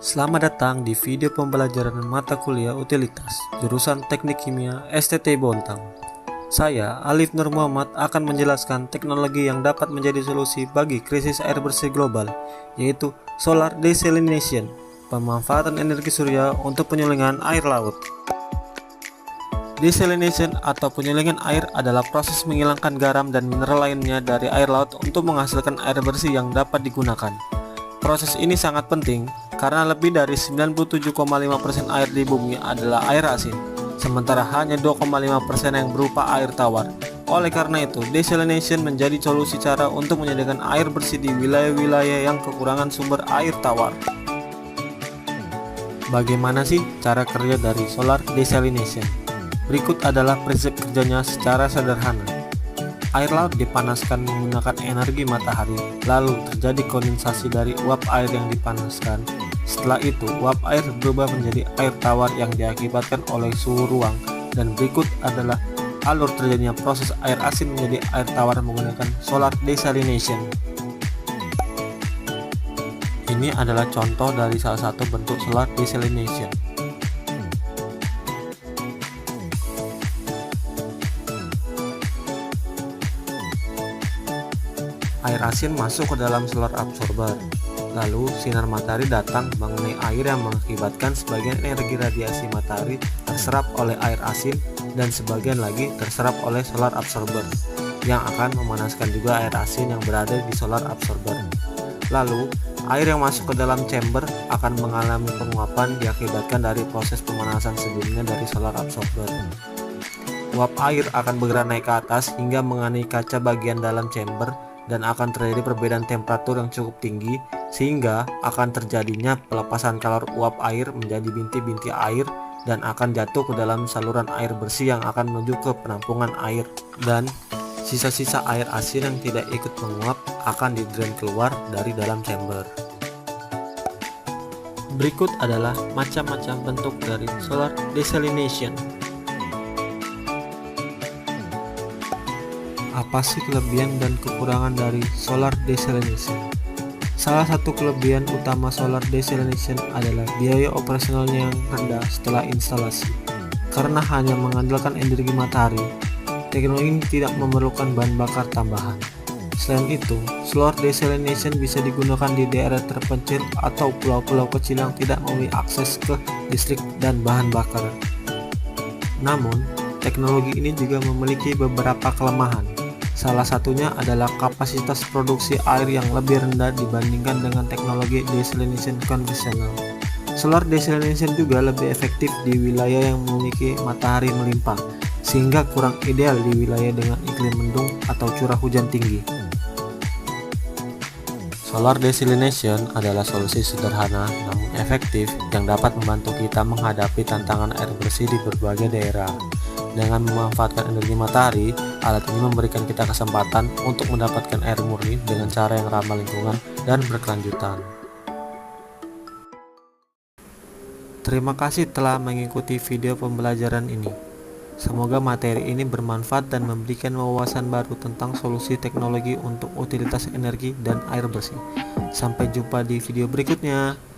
Selamat datang di video pembelajaran mata kuliah utilitas jurusan Teknik Kimia STT Bontang. Saya, Alif Nur Muhammad, akan menjelaskan teknologi yang dapat menjadi solusi bagi krisis air bersih global, yaitu solar desalination, pemanfaatan energi surya untuk penyulingan air laut. Desalination atau penyulingan air adalah proses menghilangkan garam dan mineral lainnya dari air laut untuk menghasilkan air bersih yang dapat digunakan. Proses ini sangat penting karena lebih dari 97,5% air di bumi adalah air asin, sementara hanya 2,5% yang berupa air tawar. Oleh karena itu, desalination menjadi solusi cara untuk menyediakan air bersih di wilayah-wilayah yang kekurangan sumber air tawar. Bagaimana sih cara kerja dari solar desalination? Berikut adalah prinsip kerjanya secara sederhana. Air laut dipanaskan menggunakan energi matahari, lalu terjadi kondensasi dari uap air yang dipanaskan. Setelah itu, uap air berubah menjadi air tawar yang diakibatkan oleh suhu ruang. Dan berikut adalah alur terjadinya proses air asin menjadi air tawar menggunakan solar desalination. Ini adalah contoh dari salah satu bentuk solar desalination. Air asin masuk ke dalam solar absorber. Lalu sinar matahari datang mengenai air yang mengakibatkan sebagian energi radiasi matahari terserap oleh air asin dan sebagian lagi terserap oleh solar absorber yang akan memanaskan juga air asin yang berada di solar absorber. Lalu air yang masuk ke dalam chamber akan mengalami penguapan diakibatkan dari proses pemanasan sebelumnya dari solar absorber. Uap air akan bergerak naik ke atas hingga mengenai kaca bagian dalam chamber dan akan terjadi perbedaan temperatur yang cukup tinggi sehingga akan terjadinya pelepasan kalor uap air menjadi binti-binti air dan akan jatuh ke dalam saluran air bersih yang akan menuju ke penampungan air, dan sisa-sisa air asin yang tidak ikut menguap akan di-drain keluar dari dalam chamber. Berikut adalah macam-macam bentuk dari solar desalination. Apa sih kelebihan dan kekurangan dari solar desalination? Salah satu kelebihan utama solar desalination adalah biaya operasionalnya yang rendah setelah instalasi. Karena hanya mengandalkan energi matahari, teknologi ini tidak memerlukan bahan bakar tambahan. Selain itu, solar desalination bisa digunakan di daerah terpencil atau pulau-pulau kecil yang tidak memiliki akses ke listrik dan bahan bakar. Namun, teknologi ini juga memiliki beberapa kelemahan. Salah satunya adalah kapasitas produksi air yang lebih rendah dibandingkan dengan teknologi desalination konvensional. Solar desalination juga lebih efektif di wilayah yang memiliki matahari melimpah, sehingga kurang ideal di wilayah dengan iklim mendung atau curah hujan tinggi. Solar desalination adalah solusi sederhana namun efektif yang dapat membantu kita menghadapi tantangan air bersih di berbagai daerah. Dengan memanfaatkan energi matahari, alat ini memberikan kita kesempatan untuk mendapatkan air murni dengan cara yang ramah lingkungan dan berkelanjutan. Terima kasih telah mengikuti video pembelajaran ini. Semoga materi ini bermanfaat dan memberikan wawasan baru tentang solusi teknologi untuk utilitas energi dan air bersih. Sampai jumpa di video berikutnya.